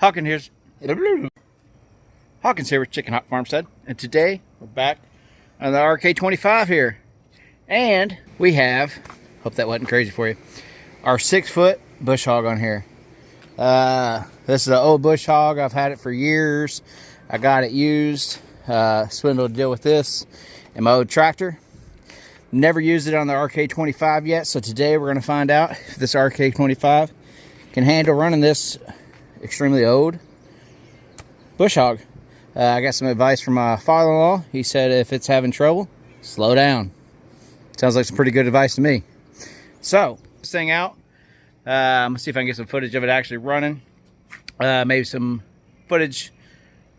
Hawkins here with Chickenhawkfarmstead, and today we're back on the RK25 here, and we have, hope that wasn't crazy for you, our 6-foot bush hog on here. This is an old bush hog. I've had it for years. I got it used, swindled to deal with this in my old tractor. Never used it on the RK25 yet, so today we're going to find out if this RK25 can handle running this extremely old bush hog. I got some advice from my father-in-law. He said if it's having trouble, slow down. Sounds like some pretty good advice to me. So, this thing out. I'm going to see if I can get some footage of it actually running. Maybe some footage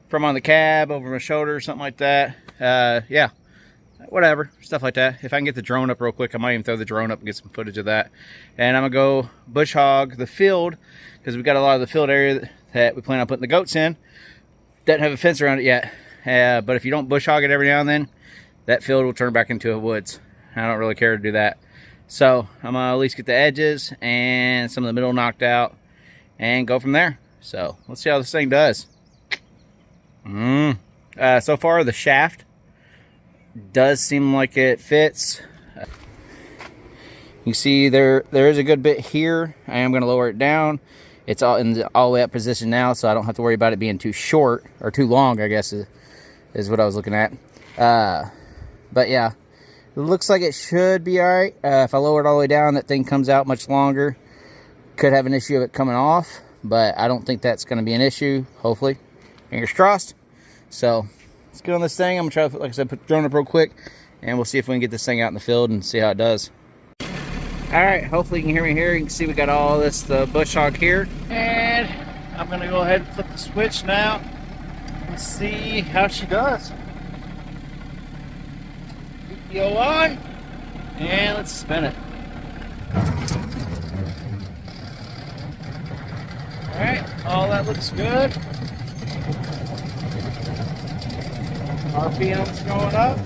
from on the cab, over my shoulder, or something like that. Yeah, whatever, stuff like that. If I can get the drone up real quick, I might even throw the drone up and get some footage of that. And I'm going to go bush hog the field, because we've got a lot of the field area that we plan on putting the goats in. Doesn't have a fence around it yet. But if you don't bush hog it every now and then, that field will turn back into a woods. I don't really care to do that. So I'm going to at least get the edges and some of the middle knocked out and go from there. So let's see how this thing does. So far the shaft does seem like it fits. You see there is a good bit here. I am going to lower it down. It's all in the all the way up position now, so I don't have to worry about it being too short or too long, I guess is what I was looking at. But yeah, it looks like it should be all right. If I lower it all the way down, that thing comes out much longer. Could have an issue of it coming off, but I don't think that's going to be an issue, hopefully. Fingers crossed. So let's get on this thing. I'm going to try to, like I said, put the drone up real quick, and we'll see if we can get this thing out in the field and see how it does. Alright, hopefully you can hear me here. You can see we got all this, the bush hog here. And I'm going to go ahead and flip the switch now and see how she does. Go on, and let's spin it. Alright, all that looks good. RPM's going up.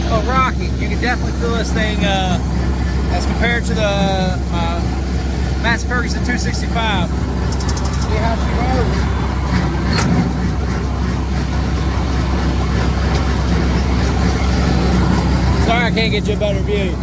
Oh, Rocky, you can definitely feel this thing as compared to the Mass Ferguson 265. See how she goes. Sorry, I can't get you a better view.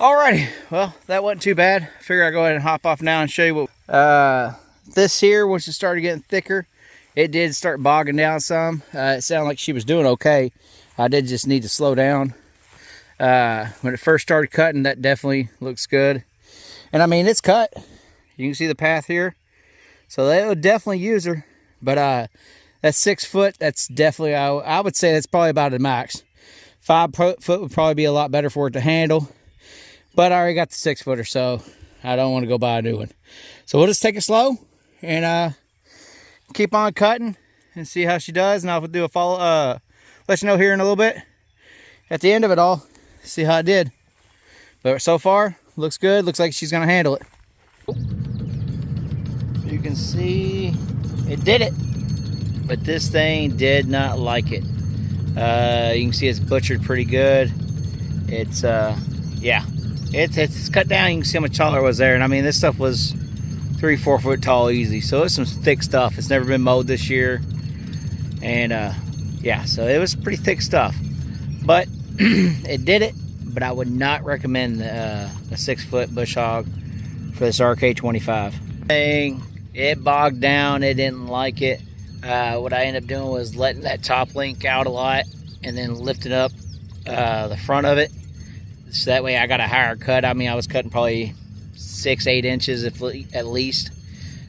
Alrighty, well, that wasn't too bad. I figure I'll go ahead and hop off now and show you what this here, once it started getting thicker, it did start bogging down some. It sounded like she was doing okay. I did just need to slow down. When it first started cutting, that definitely looks good. And I mean, it's cut. You can see the path here. So that would definitely use her. But that 6 foot, that's definitely, I would say that's probably about a max. 5 foot would probably be a lot better for it to handle. But I already got the 6 footer, so I don't want to go buy a new one. So we'll just take it slow and keep on cutting and see how she does. And I'll do a follow, let you know here in a little bit at the end of it all, see how it did. But so far, looks good. Looks like she's going to handle it. You can see it did it, but this thing did not like it. You can see it's butchered pretty good. It's, yeah. It's cut down. You can see how much taller it was there. And I mean, this stuff was 3-4 foot tall easy. So it's some thick stuff. It's never been mowed this year. And yeah, so it was pretty thick stuff. But it did it. But I would not recommend a 6 foot bush hog for this RK25. Thing It bogged down. It didn't like it. What I ended up doing was letting that top link out a lot and then lifting up the front of it. So that way I got a higher cut. I mean, I was cutting probably 6-8 inches at least.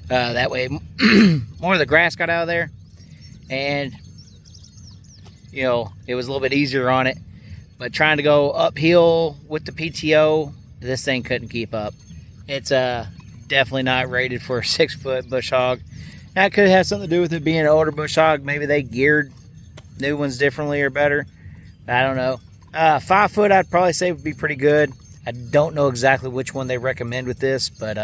That way more of the grass got out of there. And, you know, it was a little bit easier on it. But trying to go uphill with the PTO, this thing couldn't keep up. It's definitely not rated for a 6-foot bush hog. That could have something to do with it being an older bush hog. Maybe they geared new ones differently or better. I don't know. 5 foot I'd probably say would be pretty good. I don't know exactly which one they recommend with this, but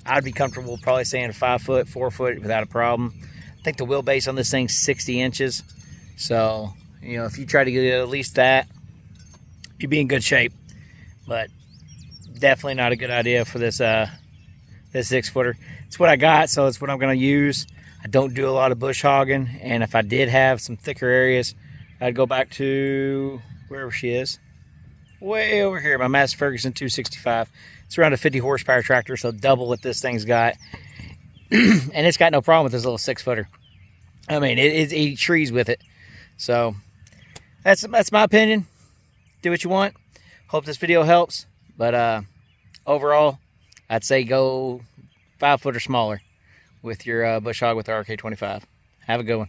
I'd be comfortable probably saying 5 foot, 4 foot without a problem. I think the wheelbase on this thing's 60 inches. So, you know, if you try to get at least that, you'd be in good shape. But definitely not a good idea for this this 6-footer. It's what I got, so it's what I'm going to use. I don't do a lot of bush hogging, and if I did have some thicker areas, I'd go back to wherever she is. Way over here, my Massey Ferguson 265. It's around a 50 horsepower tractor, so double what this thing's got. And it's got no problem with this little 6-footer. I mean, it eats trees with it. So that's my opinion. Do what you want. Hope this video helps. But overall, I'd say go 5 foot or smaller with your bush hog with the RK25. Have a good one.